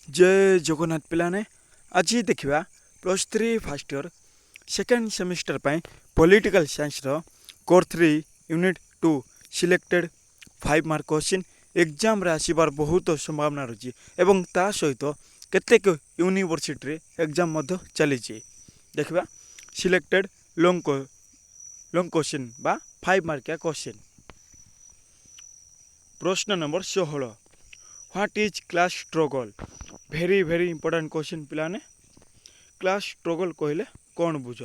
जय जगन्नाथ पिलाने आज देखा plus three fast year second semester political science core 3 unit 2 selected 5 mark question exam रे आसीबार बहुत संभावना रही एवं ता सहित केतेक यूनिवर्सिटी एग्जाम चली देखा सिलेक्टेड लॉन्ग क्वेश्चन बा 5 मार्किया क्वेश्चन। प्रश्न number 16 what is class struggle. Very important question पिलाने। क्लास स्ट्रगल कहले कौन बुझ।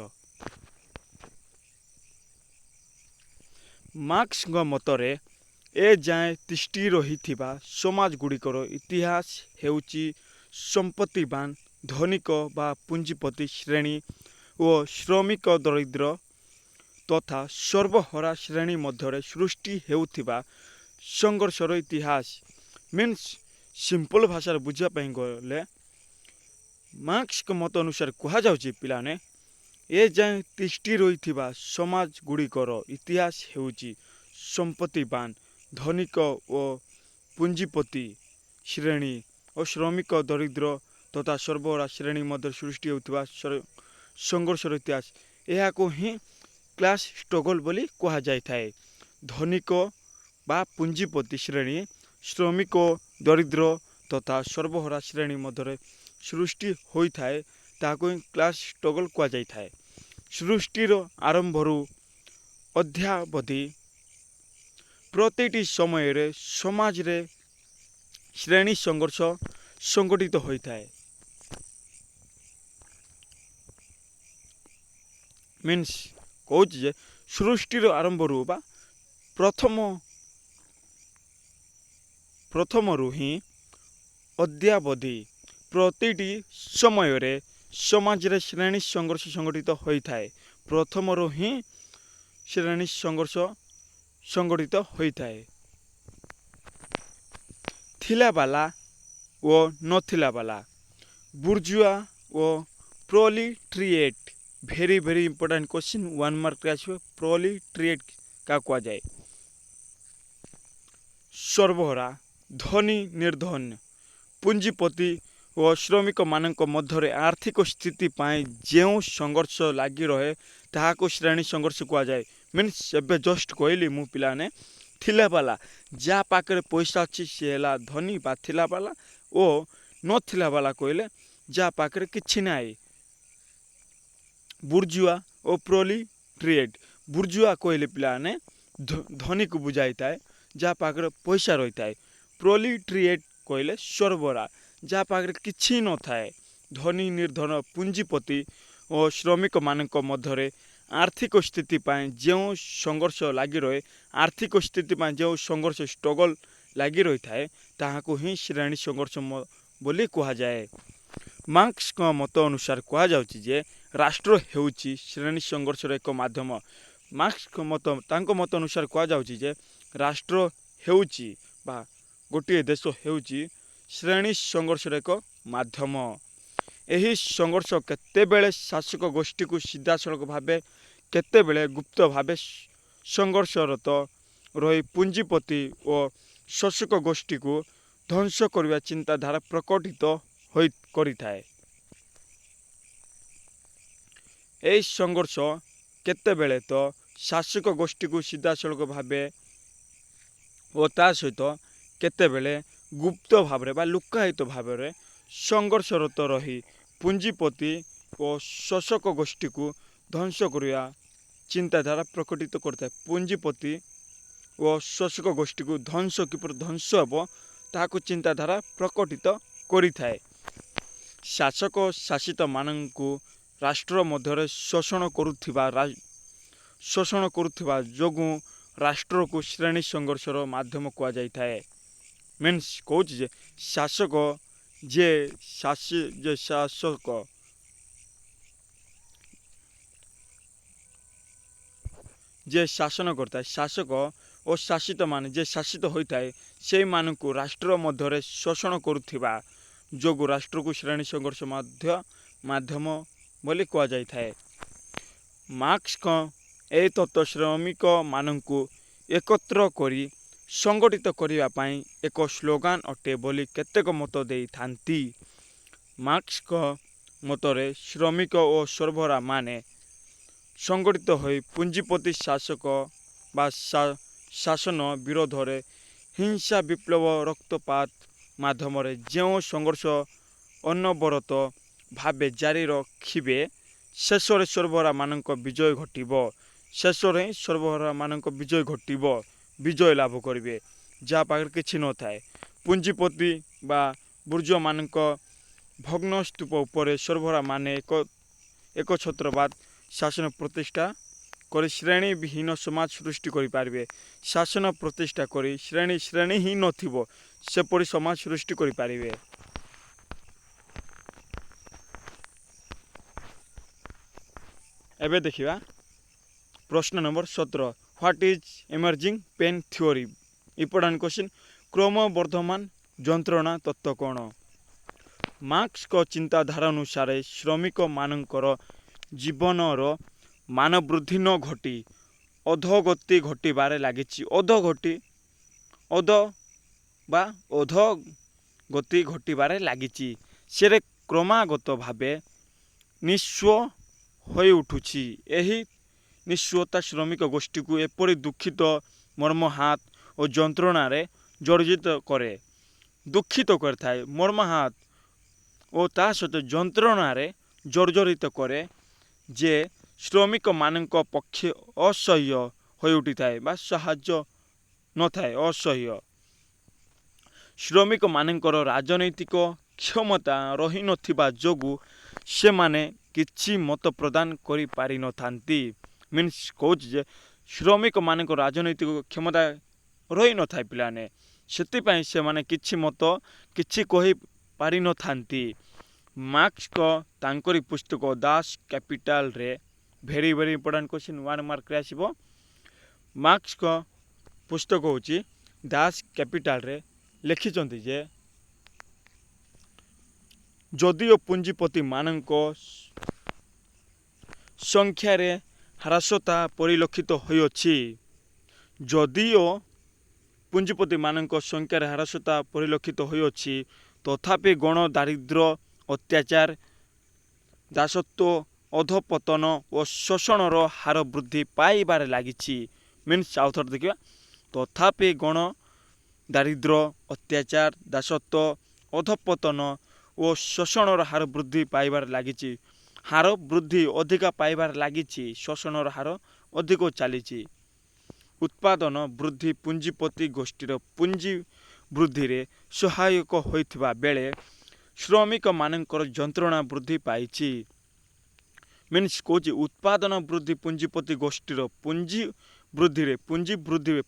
मार्क्स मतरे ए जाए तिष्टि रही समाज गुड़िकर इतिहास हेउची संपत्तिवान धनिक बा पुंजीपति श्रेणी और श्रमिक दरिद्र तथा सर्वहरा श्रेणी मध्य सृष्टि हेउथिबा संघर्षर इतिहास मीन्स सिंपल भाषा बुझापी गले मार्क्स मत अनुसार कहुच्छे पिलाने ए जाए तिष्टि रही समाज गुड़िकर इतिहास हेउची संपत्तिवान धनिक और पुंजीपति श्रेणी और श्रमिक दरिद्र तथा सर्वहरा श्रेणी मध्य सृष्टि होता संघर्षर इतिहास यह को ही क्लास स्ट्रगल बोली कहा जाए। धनिक बा पुंजीपति श्रेणी श्रमिक दरिद्र तथा सर्वहरा श्रेणी मध्य सृष्टि होता है ताको क्लास स्ट्रगल कहा जाए। सृष्टिर आरंभर अद्यावधि प्रतिटी समय रे समाज रे श्रेणी संघर्ष संगठित होता है। मीन्स कौच जे सृष्टिर आरंभर बा प्रथम ही अद्यावधि प्रतिटी समय रे समाज रे श्रेणी संघर्ष संगठित होता है। प्रथम ही श्रेणी संघर्ष संगठित होता है। थिला बाला और नथिला बाला बुर्जुआ और प्रोलिट्रिएट भेरी इंपोर्टेंट क्वेश्चन 1 मार्क आसो। प्रोलिट्रिएट का कहा जाए सर्वहरा धनी निर्धन पुंजीपति और श्रमिक मानक मध्य आर्थिक स्थिति पाए जो संघर्ष लगी रहे ताको श्रेणी संघर्ष कहा जाए। मीन्स एबे जस्ट कहली मु पिलाने थिला बाला जा पाखे पैसा अच्छी सी है धनी बा थिला बाला और नथिला बाला कहले जा पाखे किछि नाई। बुर्जुआ और प्रोलिट्रिएट बुर्जुआ कहले पिलाने धनी को बुझाई है जा पाखे पैसा रही है। प्रोलिट्रिएट कहले सर्वरा जा पाखे किछि न थाए धनी निर्धन पुंजीपति और श्रमिक मानक मध्य आर्थिक स्थिति पाए जो संघर्ष लगी रहे आर्थिक स्थिति पाए जो संघर्ष स्ट्रगल लगी रही है ताहाको ही श्रेणी संघर्ष बोली कहा जाए। मार्क्स का मत अनुसार कहा जाउची जे राष्ट्र हेउची श्रेणी संघर्षर एक माध्यम। मार्क्स का मत अनुसार कहा जाउची जे राष्ट्र हेउची बा गोटे देश हेउची श्रेणी संघर्षर एक माध्यम। यही संघर्ष केतेबेले शासक गोष्ठी को सीधासलख भावे केतेबेले गुप्त भावे संघर्षरत रही पुंजीपति और शासक गोष्ठी को ध्वंस करने चिंताधारा प्रकटित करिथाए। यही संघर्ष केतेबेले तो शासक गोष्ठी को सीधासलख भावे और ता सहित केतेबेले गुप्त भाव बा लुकायित भाव संघर्षरत रही पुंजीपति और शासक गोष्ठी को ध्वंस करने चिंताधारा प्रकटित करता है। पुंजीपति और शासक गोष्ठी को ध्वंस किपर ध्वंस हम ताको चिंताधारा प्रकटित करिथाए। शासक शासित मानंकु राष्ट्र मध्य शोषण करुथिबा जोगु राष्ट्र को श्रेणी संघर्षर माध्यम कहा जाए। मीन्स कौच जे शासक जे शासन करता है शासक और शासित मान जे शासित होता है से मानक राष्ट्र मध्य शोषण करुथिबा जोगु राष्ट्र को श्रेणी संघर्ष माध्यम बोली कहा जाए। मार्क्स का ए तत्व श्रमिक मानक एकत्र करी संगठित करने एक स्लोगान अटे बोली केतेक मत दे थांती। ମାର୍କ୍ସଙ୍କ ମତରେ ଶ୍ରମିକ ଓ ସର୍ବରା ମାନେ ସଂଗଠିତ ହୋଇ ପୁଞ୍ଜିପତି ଶାସକ ବା ଶାସନ ବିରୋଧରେ ହିଂସା ବିପ୍ଳବ ରକ୍ତପାତ ମାଧ୍ୟମରେ ଯେଉଁ ସଂଘର୍ଷ ଅନବରତ ଭାବେ ଜାରି ରଖିବେ ଶେଷରେ ସର୍ବରାମାନଙ୍କ ବିଜୟ ଘଟିବ। ଶେଷରେ ସର୍ବରାମାନଙ୍କ ବିଜୟ ଲାଭ କରିବେ ଯାହା ପାଖରେ କିଛି ନଥାଏ। ପୁଞ୍ଜିପତି ବା ବୁର୍ଜୁଆମାନଙ୍କ ଭଗ୍ନସ୍ତୂପ ଉପରେ ସର୍ବରାମାନେ ଏକଛତ୍ରବାଦ ଶାସନ ପ୍ରତିଷ୍ଠା କରି ଶ୍ରେଣୀବିହୀନ ସମାଜ ସୃଷ୍ଟି କରିପାରିବେ। ଶାସନ ପ୍ରତିଷ୍ଠା କରି ଶ୍ରେଣୀ ହିଁ ନଥିବ ସେପରି ସମାଜ ସୃଷ୍ଟି କରିପାରିବେ। ଏବେ ଦେଖିବା ପ୍ରଶ୍ନ number 17 what is emerging pain theory. Important question କ୍ରମବର୍ଦ୍ଧମାନ ଯନ୍ତ୍ରଣା ତତ୍ତ୍ୱ କ'ଣ? ମାର୍କ୍ସଙ୍କ ଚିନ୍ତାଧାରା ଅନୁସାରେ ଶ୍ରମିକମାନଙ୍କର ଜୀବନର ମାନବୃଦ୍ଧି ନ ଘଟି ଅଧୋଗତି ଘଟିବାରେ ଲାଗିଛି। ଅଧୋଗତି ଘଟିବାରେ ଲାଗିଛି। ସେ କ୍ରମାଗତ ଭାବେ ନିଃସ୍ୱ ହୋଇଉଠୁଛି। ଏହି ନିଃସ୍ୱତା ଶ୍ରମିକ ଗୋଷ୍ଠୀକୁ ଏପରି ଦୁଃଖିତ, ମର୍ମାହତ ଓ ଯନ୍ତ୍ରଣାରେ ଜର୍ଜରିତ କରିଥାଏ। ମର୍ମାହତ ଓ ତା ସହିତ ଯନ୍ତ୍ରଣାରେ ଜର୍ଜରିତ କରେ ଯେ ଶ୍ରମିକମାନଙ୍କ ପକ୍ଷେ ଅସହ୍ୟ ହୋଇଉଠିଥାଏ ବା ସାହାଯ୍ୟ ନଥାଏ, ଅସହ୍ୟ। ଶ୍ରମିକମାନଙ୍କର ରାଜନୈତିକ କ୍ଷମତା ରହିନଥିବା ଯୋଗୁଁ ସେମାନେ କିଛି ମତ ପ୍ରଦାନ କରିପାରିନଥାନ୍ତି। ମିନ୍ସ କହୁଛି ଯେ ଶ୍ରମିକମାନଙ୍କ ରାଜନୈତିକ କ୍ଷମତା ରହିନଥାଏ ପିଲାମାନେ, ସେଥିପାଇଁ ସେମାନେ କିଛି କହିପାରିନଥାନ୍ତି। ମାର୍କ୍ସ ତାଙ୍କରି ପୁସ୍ତକ ଦାସ୍ କ୍ୟାପିଟାଲରେ ଭେରି ଇମ୍ପୋର୍ଟାଣ୍ଟ କ୍ୱେଶ୍ଚିନ୍ 1 ମାର୍କରେ ଆସିବ। ମାର୍କ୍ସଙ୍କ ପୁସ୍ତକ ହେଉଛି ଦାସ୍ କ୍ୟାପିଟାଲରେ ଲେଖିଛନ୍ତି ଯେ ଯଦିଓ ପୁଞ୍ଜିପତିମାନଙ୍କ ସଂଖ୍ୟାରେ ହ୍ରାସତା ପରିଲକ୍ଷିତ ହୋଇଅଛି ତଥାପି ଗଣ ଦାରିଦ୍ର୍ୟ, ଅତ୍ୟାଚାର, ଦାସତ୍ୱ, ଅଧପତନ ଓ ଶୋଷଣର ହାର ବୃଦ୍ଧି ପାଇବାରେ ଲାଗିଛି। ମିନ୍ସ ଆଉଥରେ ଦେଖିବା ତଥାପି ଗଣ ଦାରିଦ୍ର୍ୟ, ଅତ୍ୟାଚାର, ଦାସତ୍ୱ, ଅଧପତନ ଓ ଶୋଷଣର ହାର ବୃଦ୍ଧି ପାଇବାରେ ଲାଗିଛି। ହାର ବୃଦ୍ଧି ଅଧିକା ପାଇବାରେ ଲାଗିଛି, ଶୋଷଣର ହାର ଅଧିକ ଚାଲିଛି। ଉତ୍ପାଦନ ବୃଦ୍ଧି ପୁଞ୍ଜିପତି ଗୋଷ୍ଠୀର ପୁଞ୍ଜି ବୃଦ୍ଧିରେ ସହାୟକ ହୋଇଥିବା ବେଳେ ଶ୍ରମିକମାନଙ୍କର ଯନ୍ତ୍ରଣା ବୃଦ୍ଧି ପାଇଛି। ମିନ୍ସ କହୁଛି ଉତ୍ପାଦନ ବୃଦ୍ଧି ପୁଞ୍ଜିପତି ଗୋଷ୍ଠୀର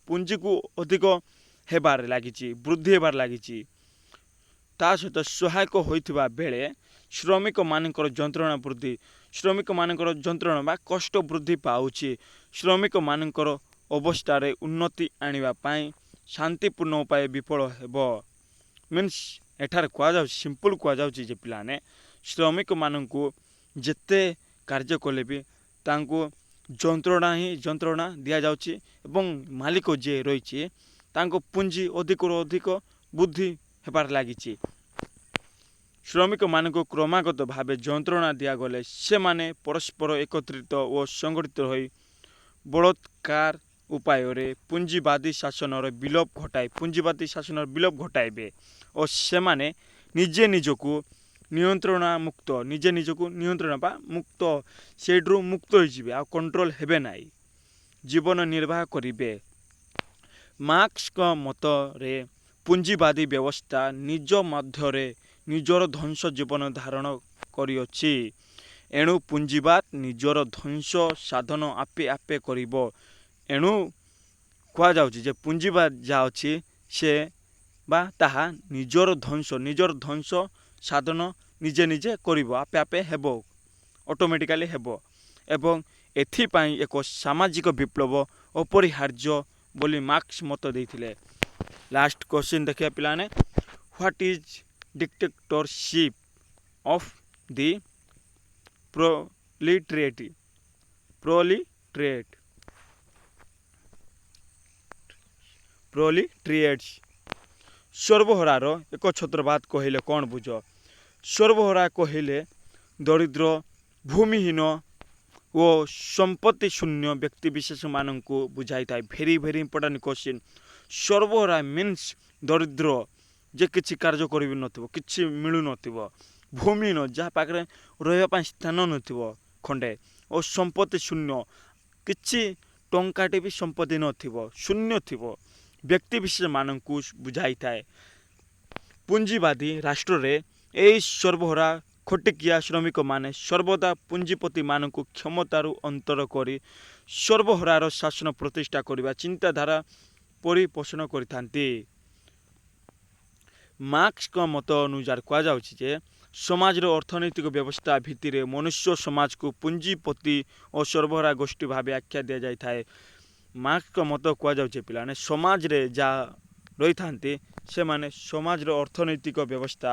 ପୁଞ୍ଜିକୁ ଅଧିକ ହେବାରେ ଲାଗିଛି। ତା ସହିତ ସହାୟକ ହୋଇଥିବା ବେଳେ ଶ୍ରମିକମାନଙ୍କର ଯନ୍ତ୍ରଣା ବା କଷ୍ଟ ବୃଦ୍ଧି ପାଉଛି। ଶ୍ରମିକମାନଙ୍କର ଅବସ୍ଥାରେ ଉନ୍ନତି ଆଣିବା ପାଇଁ ଶାନ୍ତିପୂର୍ଣ୍ଣ ଉପାୟ ବିଫଳ ହେବ। ମିନ୍ସ ଏଠାରେ ସିମ୍ପଲ କୁହାଯାଉଛି ଯେ ପିଲାମାନେ ଶ୍ରମିକମାନଙ୍କୁ ଯେତେ କାର୍ଯ୍ୟ କଲେ ବି ତାଙ୍କୁ ଯନ୍ତ୍ରଣା ଦିଆଯାଉଛି ଏବଂ ମାଲିକ ଯିଏ ରହିଛି ତାଙ୍କ ପୁଞ୍ଜି ଅଧିକରୁ ଅଧିକ ବୃଦ୍ଧି ହେବାରେ ଲାଗିଛି। ଶ୍ରମିକମାନଙ୍କୁ କ୍ରମାଗତ ଭାବେ ଯନ୍ତ୍ରଣା ଦିଆଗଲେ ସେମାନେ ପରସ୍ପର ଏକତ୍ରିତ ଓ ସଂଗଠିତ ହୋଇ ବଳାତ୍କାର ଉପାୟରେ ପୁଞ୍ଜିବାଦୀ ଶାସନର ବିଲୋପ ଘଟାଇବେ ଓ ସେମାନେ ନିଜେ ନିଜକୁ ମୁକ୍ତ ହୋଇଯିବେ, ଆଉ କଣ୍ଟ୍ରୋଲ ହେବେ ନାହିଁ, ଜୀବନ ନିର୍ବାହ କରିବେ। ମାର୍କ୍ସଙ୍କ ମତରେ ପୁଞ୍ଜିବାଦୀ ବ୍ୟବସ୍ଥା ନିଜ ମଧ୍ୟରେ ନିଜର ଧ୍ୱଂସ ଜୀବନ ଧାରଣ କରିଅଛି। ଏଣୁ ପୁଞ୍ଜିବାଦ ନିଜର ଧ୍ୱଂସ ସାଧନ ଆପେ ଆପେ କରିବ। ଏଣୁ କୁହାଯାଉଛି ଯେ ପୁଞ୍ଜିବାଦ ଯାହା ଅଛି ତାହା ନିଜର ଧ୍ୱଂସ ସାଧନ ନିଜେ କରିବ, ଆପେ ହେବ, ଅଟୋମେଟିକାଲି ହେବ ଏବଂ ଏଥିପାଇଁ ଏକ ସାମାଜିକ ବିପ୍ଳବ ଅପରିହାର୍ଯ୍ୟ ବୋଲି ମାର୍କ୍ସ ମତ ଦେଇଥିଲେ। ଲାଷ୍ଟ କ୍ୱେଶ୍ଚିନ୍ ଦେଖିବା ପିଲାମାନେ ହ୍ୱାଟ୍ ଇଜ୍ ଡିକ୍ଟେଟରସିପ୍ ଅଫ୍ ଦି ପ୍ରୋଲିଟ୍ରିଏଟ୍ସ। ସର୍ବହରାର ଏକଛତ୍ରବାଦ କହିଲେ କ'ଣ ବୁଝ? ସର୍ବହରା କହିଲେ ଦରିଦ୍ର, ଭୂମିହୀନ ଓ ସମ୍ପତ୍ତି ଶୂନ୍ୟ ବ୍ୟକ୍ତିବିଶେଷମାନଙ୍କୁ ବୁଝାଇଥାଏ। Very very important question. ସର୍ବହରା ମିନ୍ସ ଦରିଦ୍ର, ଯେ କିଛି କାର୍ଯ୍ୟ କରିବି ନଥିବ, କିଛି ମିଳୁନଥିବ। ଭୂମିହୀନ, ଯାହା ପାଖରେ ରହିବା ପାଇଁ ସ୍ଥାନ ନଥିବ ଖଣ୍ଡେ। ଓ ସମ୍ପତ୍ତି ଶୂନ୍ୟ, କିଛି ଟଙ୍କାଟେ ବି ସମ୍ପତ୍ତି ନଥିବ, ଶୂନ୍ୟ ଥିବ ବ୍ୟକ୍ତିବିଶେଷମାନଙ୍କୁ ବୁଝାଇଥାଏ। ପୁଞ୍ଜିବାଦୀ ରାଷ୍ଟ୍ରରେ ଏହି ସର୍ବହରା ଖଟିକିଆ ଶ୍ରମିକମାନେ ସର୍ବଦା ପୁଞ୍ଜିପତିମାନଙ୍କୁ କ୍ଷମତାରୁ ଅନ୍ତର କରି ସର୍ବହରାର ଶାସନ ପ୍ରତିଷ୍ଠା କରିବା ଚିନ୍ତାଧାରା ପରିପୋଷଣ କରିଥାନ୍ତି। ମାର୍କ୍ସଙ୍କ ମତ ଅନୁସାରେ କୁହାଯାଉଛି ଯେ ସମାଜର ଅର୍ଥନୈତିକ ବ୍ୟବସ୍ଥା ଭିତ୍ତିରେ ମନୁଷ୍ୟ ସମାଜକୁ ପୁଞ୍ଜିପତି ଓ ସର୍ବହରା ଗୋଷ୍ଠୀ ଭାବେ ଆଖ୍ୟା ଦିଆଯାଇଥାଏ। ମାର୍କ୍ସଙ୍କ ମତ କୁହାଯାଉଛି ପିଲାମାନେ ସମାଜରେ ଯାହା ରହିଥାନ୍ତି ସେମାନେ ସମାଜର ଅର୍ଥନୈତିକ ବ୍ୟବସ୍ଥା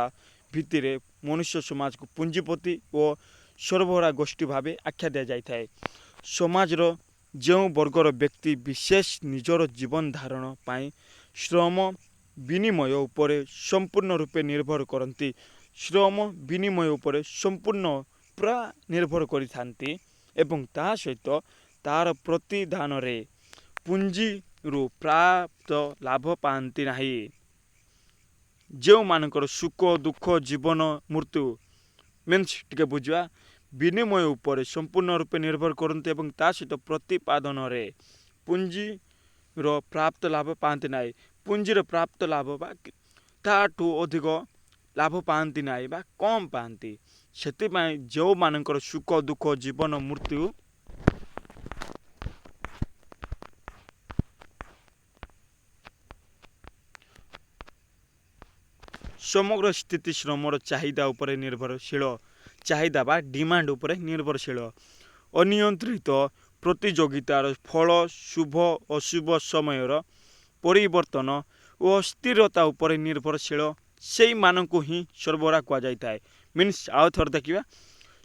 ଭିତ୍ତିରେ ମନୁଷ୍ୟ ସମାଜକୁ ପୁଞ୍ଜିପତି ଓ ସର୍ବହରା ଗୋଷ୍ଠୀ ଭାବେ ଆଖ୍ୟା ଦିଆଯାଇଥାଏ। ସମାଜର ଯେଉଁ ବର୍ଗର ବ୍ୟକ୍ତି ବିଶେଷ ନିଜର ଜୀବନ ଧାରଣ ପାଇଁ ଶ୍ରମ ବିନିମୟ ଉପରେ ସମ୍ପୂର୍ଣ୍ଣ ରୂପେ ନିର୍ଭର କରନ୍ତି, ଶ୍ରମ ବିନିମୟ ଉପରେ ସମ୍ପୂର୍ଣ୍ଣ ପୁରା ନିର୍ଭର କରିଥାନ୍ତି ଏବଂ ତା ସହିତ ତାର ପ୍ରତିଦାନରେ ପୁଞ୍ଜିରୁ ପ୍ରାପ୍ତ ଲାଭ ପାଆନ୍ତି ନାହିଁ। ଯେଉଁମାନଙ୍କର ସୁଖ ଦୁଃଖ ଜୀବନ ମୃତ୍ୟୁ ମିନ୍ସ ଟିକେ ବୁଝିବା, ବିନିମୟ ଉପରେ ସମ୍ପୂର୍ଣ୍ଣ ରୂପେ ନିର୍ଭର କରନ୍ତି ଏବଂ ତା ସହିତ ପ୍ରତିପାଦନରେ ପୁଞ୍ଜିର ପ୍ରାପ୍ତ ଲାଭ ପାଆନ୍ତି ନାହିଁ। ପୁଞ୍ଜିର ପ୍ରାପ୍ତ ଲାଭ ବା ତାଠୁ ଅଧିକ ଲାଭ ପାଆନ୍ତି ନାହିଁ ବା କମ୍ ପାଆନ୍ତି। ସେଥିପାଇଁ ଯେଉଁମାନଙ୍କର ସୁଖ ଦୁଃଖ ଜୀବନ ମୃତ୍ୟୁ ସମଗ୍ର ସ୍ଥିତି ଶ୍ରମର ଚାହିଦା ଉପରେ ନିର୍ଭରଶୀଳ, ଚାହିଦା ବା ଡିମାଣ୍ଡ ଉପରେ ନିର୍ଭରଶୀଳ। ଅନିୟନ୍ତ୍ରିତ ପ୍ରତିଯୋଗିତାର ଫଳ ଶୁଭ ଅଶୁଭ ସମୟର ପରିବର୍ତ୍ତନ ଓ ସ୍ଥିରତା ଉପରେ ନିର୍ଭରଶୀଳ, ସେଇମାନଙ୍କୁ ହିଁ ସର୍ବହରା କୁହାଯାଇଥାଏ। ମିନ୍ସ ଆଉ ଥରେ ଦେଖିବା,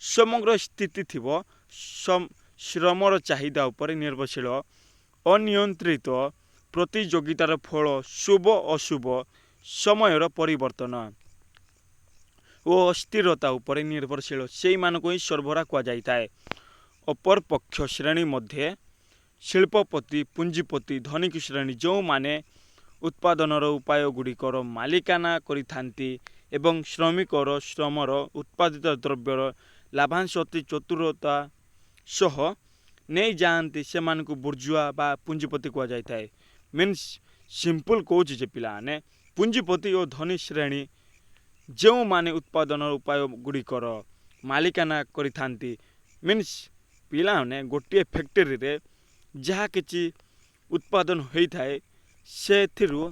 ସମଗ୍ର ସ୍ଥିତି ଥିବ ଶ୍ରମର ଚାହିଦା ଉପରେ ନିର୍ଭରଶୀଳ, ଅନିୟନ୍ତ୍ରିତ ପ୍ରତିଯୋଗିତାର ଫଳ ଶୁଭ ଅଶୁଭ ସମୟର ପରିବର୍ତ୍ତନ ଓ ଅସ୍ଥିରତା ଉପରେ ନିର୍ଭରଶୀଳ, ସେଇମାନଙ୍କୁ ହିଁ ସର୍ବହରା କୁହାଯାଇଥାଏ। ଅପରପକ୍ଷ ଶ୍ରେଣୀ ମଧ୍ୟ ଶିଳ୍ପପତି ପୁଞ୍ଜିପତି ଧନିକ ଶ୍ରେଣୀ, ଯେଉଁମାନେ ଉତ୍ପାଦନର ଉପାୟଗୁଡ଼ିକର ମାଲିକାନା କରିଥାନ୍ତି ଏବଂ ଶ୍ରମିକର ଶ୍ରମର ଉତ୍ପାଦିତ ଦ୍ରବ୍ୟର ଲାଭାଂଶ ଅତି ଚତୁରତା ସହ ନେଇଯାଆନ୍ତି, ସେମାନଙ୍କୁ ବୁର୍ଜୁଆ ବା ପୁଞ୍ଜିପତି କୁହାଯାଇଥାଏ। ମିନ୍ସ ସିମ୍ପଲ୍ କହୁଛି ଯେ ପିଲାମାନେ ପୁଞ୍ଜିପତି ଓ ଧନୀ ଶ୍ରେଣୀ ଯେଉଁମାନେ ଉତ୍ପାଦନର ଉପାୟଗୁଡ଼ିକର ମାଲିକାନା କରିଥାନ୍ତି, ମିନ୍ସ ପିଲାମାନେ ଗୋଟିଏ ଫ୍ୟାକ୍ଟରୀରେ ଯାହା କିଛି ଉତ୍ପାଦନ ହୋଇଥାଏ ସେଥିରୁ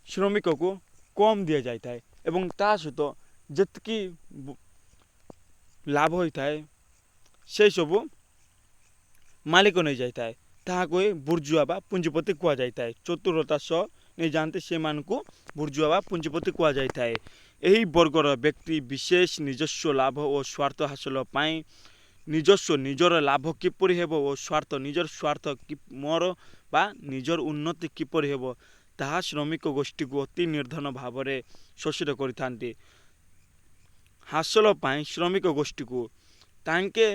ଶ୍ରମିକକୁ କମ୍ ଦିଆଯାଇଥାଏ ଏବଂ ତା ସହିତ ଯେତିକି ଲାଭ ହୋଇଥାଏ ସେସବୁ ମାଲିକ ନେଇଯାଇଥାଏ, ତାହାକୁ ବୁର୍ଜୁଆ ବା ପୁଞ୍ଜିପତି କୁହାଯାଇଥାଏ। ଚତୁରତା ସହ ନେଇଯାଆନ୍ତି, ସେମାନଙ୍କୁ ବୁର୍ଜୁଆ ବା ପୁଞ୍ଜିପତି କୁହାଯାଇଥାଏ। ଏହି ବର୍ଗର ବ୍ୟକ୍ତି ବିଶେଷ ନିଜସ୍ୱ ଲାଭ ଓ ସ୍ୱାର୍ଥ ହାସଲ ପାଇଁ ନିଜର ଲାଭ କିପରି ହେବ ଓ ନିଜର ସ୍ୱାର୍ଥ ମୋର ବା ନିଜର ଉନ୍ନତି କିପରି ହେବ ତାହା ଶ୍ରମିକ ଗୋଷ୍ଠୀକୁ ଅତି ନିର୍ଦ୍ଧନ ଭାବରେ ଶୋଷିତ କରିଥାନ୍ତି। ହାସଲ ପାଇଁ ଶ୍ରମିକ ଗୋଷ୍ଠୀକୁ ତାଙ୍କେ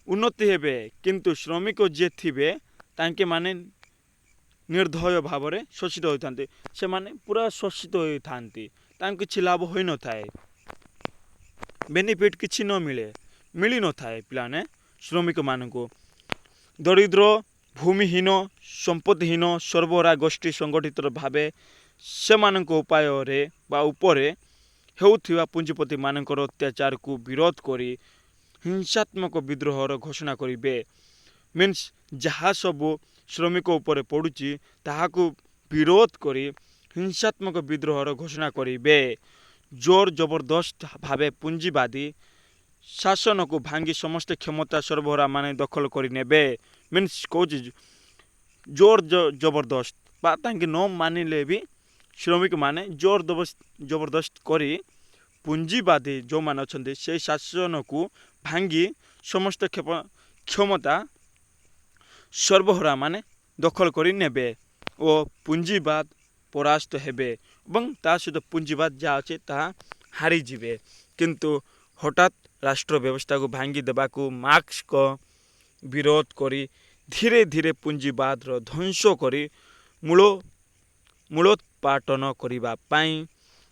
ଉନ୍ନତି ହେବେ, କିନ୍ତୁ ଶ୍ରମିକ ଯିଏ ଥିବେ ତାଙ୍କେ ମାନେ ନିର୍ଦ୍ଦୟ ଭାବରେ ଶୋଷିତ ହୋଇଥାନ୍ତି, ସେମାନେ ପୁରା ଶୋଷିତ ହୋଇଥାନ୍ତି, ତାଙ୍କୁ କିଛି ଲାଭ ହୋଇନଥାଏ, ବେନିଫିଟ୍ କିଛି ମିଳିନଥାଏ ପିଲାମାନେ ଶ୍ରମିକମାନଙ୍କୁ। ଦରିଦ୍ର ଭୂମିହୀନ ସମ୍ପତ୍ତିହୀନ ସର୍ବହରା ଗୋଷ୍ଠୀ ସଂଗଠିତ ଭାବେ ସେମାନଙ୍କ ଉପାୟରେ ବା ଉପରେ ହେଉଥିବା ପୁଞ୍ଜିପତିମାନଙ୍କର ଅତ୍ୟାଚାରକୁ ବିରୋଧ କରି ହିଂସାତ୍ମକ ବିଦ୍ରୋହର ଘୋଷଣା କରିବେ। ମିନ୍ସ ଯାହା ସବୁ ଶ୍ରମିକ ଉପରେ ପଡ଼ୁଛି ତାହାକୁ ବିରୋଧ କରି ହିଂସାତ୍ମକ ବିଦ୍ରୋହର ଘୋଷଣା କରିବେ। ଜୋର ଜବରଦସ୍ତ ଭାବେ ପୁଞ୍ଜିବାଦୀ ଶାସନକୁ ଭାଙ୍ଗି ସମସ୍ତ କ୍ଷମତା ସର୍ବହରା ମାନେ ଦଖଲ କରିନେବେ। ମିନ୍ସ କହୁଛି ଜୋର ଜବରଦସ୍ତ ବା ତାଙ୍କେ ନ ମାନିଲେ ବି ଶ୍ରମିକମାନେ ଜୋର ଜବରଦସ୍ତ କରି ପୁଞ୍ଜିବାଦୀ ଯେଉଁମାନେ ଅଛନ୍ତି ସେହି ଶାସନକୁ ଭାଙ୍ଗି ସମସ୍ତ କ୍ଷମତା ସର୍ବହରା ମାନେ ଦଖଲ କରି ନେବେ ଓ ପୁଞ୍ଜିବାଦ ପରାସ୍ତ ହେବେ ଏବଂ ତା ସହିତ ପୁଞ୍ଜିବାଦ ଯାହା ଅଛି ତାହା ହାରିଯିବେ। किंतु हठात राष्ट्र व्यवस्था को भांगी देबाकू मार्क्स को विरोध करी धीरे धीरे पुंजीवाद ध्वंस करी मूलोत्पाटन करने पाई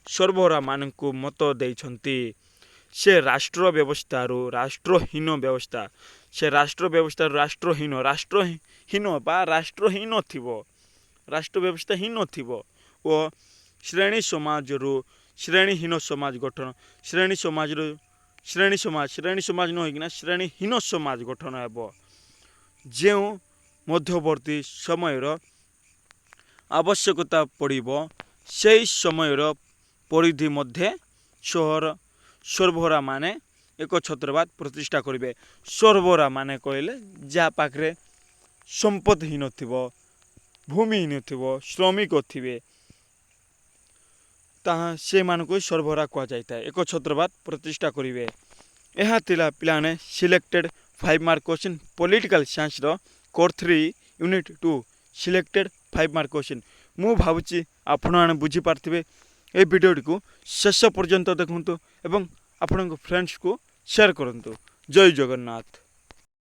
सर्वोरा मानकू मत देइछंती। से राष्ट्र व्यवस्था राष्ट्रहीन व्यवस्था से राष्ट्र व्यवस्था राष्ट्रहीन बा राष्ट्रहीन थिबो राष्ट्र व्यवस्था हीन थिबो ओ श्रेणी समाज श्रेणीहीन समाज गठन श्रेणी समाज न होइकिना श्रेणीहीन समाज गठन हेबो। जो मध्यवर्ती समयर आवश्यकता पड़िबो से समयर परिधि मध्य सर्वोरा माने एक छत्रवाद प्रतिष्ठा करेंगे। सर्वोरा माने कहले जहाँ पाखे संपत्ति ही नथिबो भूमिहीन थिबो श्रमिक थिबे ताहा से मानक सर्वोरा कह जाए एक छत्रवाद प्रतिष्ठा करेंगे। यह पिलाने selected 5 mark question political science core 3 unit 2 selected 5 mark question मु भावुची आपण बुझी पार्थिबे। ए वीडियोटी को शेष पर्यंत देखंतु एवं आपण फ्रेंड्स को शेयर करंतु। जय जगन्नाथ।